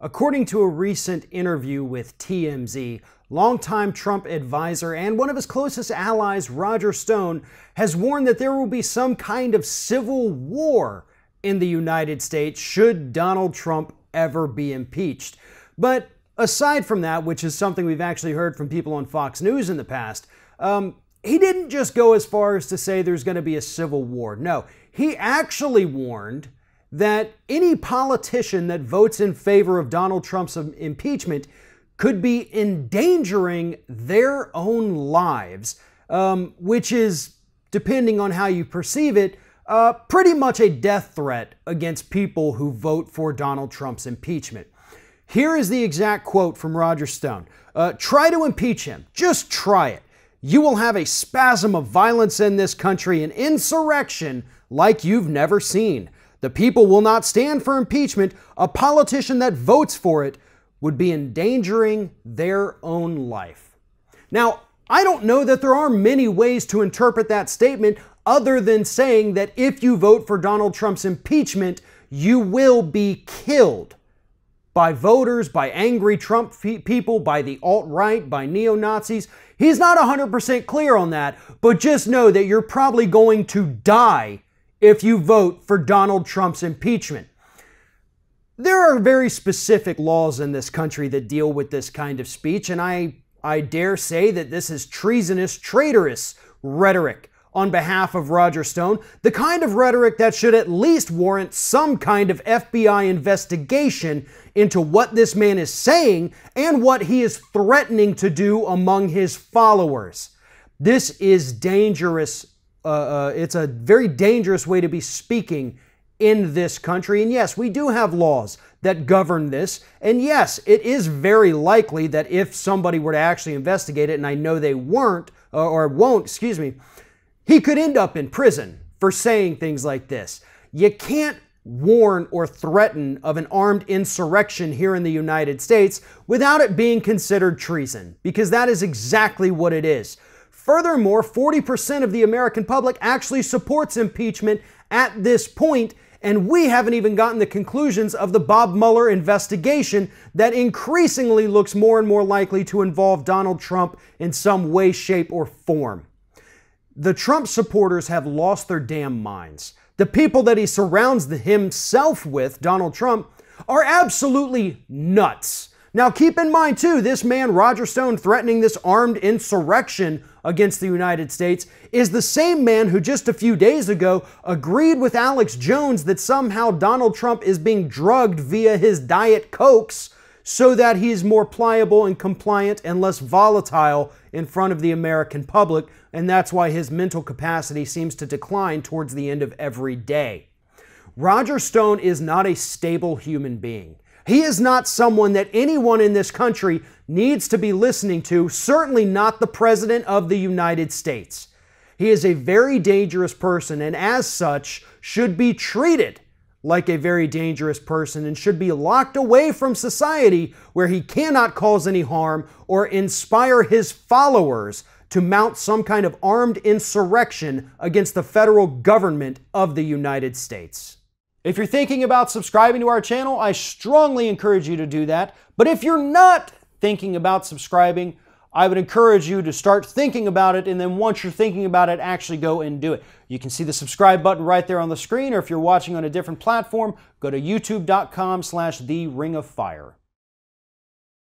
According to a recent interview with TMZ, longtime Trump advisor and one of his closest allies, Roger Stone, has warned that there will be some kind of civil war in the United States should Donald Trump ever be impeached. But aside from that, which is something we've actually heard from people on Fox News in the past, he didn't just go as far as to say there's going to be a civil war. No, he actually warned that any politician that votes in favor of Donald Trump's impeachment could be endangering their own lives, which is, depending on how you perceive it, pretty much a death threat against people who vote for Donald Trump's impeachment. Here is the exact quote from Roger Stone. Try to impeach him. Just try it. You will have a spasm of violence in this country, an insurrection like you've never seen. The people will not stand for impeachment. A politician that votes for it would be endangering their own life. Now, I don't know that there are many ways to interpret that statement other than saying that if you vote for Donald Trump's impeachment, you will be killed by voters, by angry Trump people, by the alt-right, by neo-Nazis. He's not 100% clear on that, but just know that you're probably going to die if you vote for Donald Trump's impeachment. There are very specific laws in this country that deal with this kind of speech, and I dare say that this is treasonous, traitorous rhetoric on behalf of Roger Stone, the kind of rhetoric that should at least warrant some kind of FBI investigation into what this man is saying and what he is threatening to do among his followers. This is dangerous. It's a very dangerous way to be speaking in this country. And yes, we do have laws that govern this. And yes, it is very likely that if somebody were to actually investigate it, and I know they won't, he could end up in prison for saying things like this. You can't warn or threaten of an armed insurrection here in the United States without it being considered treason, because that is exactly what it is. Furthermore, 40% of the American public actually supports impeachment at this point, and we haven't even gotten the conclusions of the Bob Mueller investigation that increasingly looks more and more likely to involve Donald Trump in some way, shape, or form. The Trump supporters have lost their damn minds. The people that he surrounds himself with, Donald Trump, are absolutely nuts. Now, keep in mind, too, this man, Roger Stone, threatening this armed insurrection against the United States is the same man who just a few days ago agreed with Alex Jones that somehow Donald Trump is being drugged via his Diet Cokes so that he is more pliable and compliant and less volatile in front of the American public, and that's why his mental capacity seems to decline towards the end of every day. Roger Stone is not a stable human being. He is not someone that anyone in this country needs to be listening to, certainly not the President of the United States. He is a very dangerous person and as such should be treated like a very dangerous person and should be locked away from society where he cannot cause any harm or inspire his followers to mount some kind of armed insurrection against the federal government of the United States. If you're thinking about subscribing to our channel, I strongly encourage you to do that. But if you're not thinking about subscribing, I would encourage you to start thinking about it, and then once you're thinking about it, actually go and do it. You can see the subscribe button right there on the screen, or if you're watching on a different platform, go to youtube.com/theringofFire.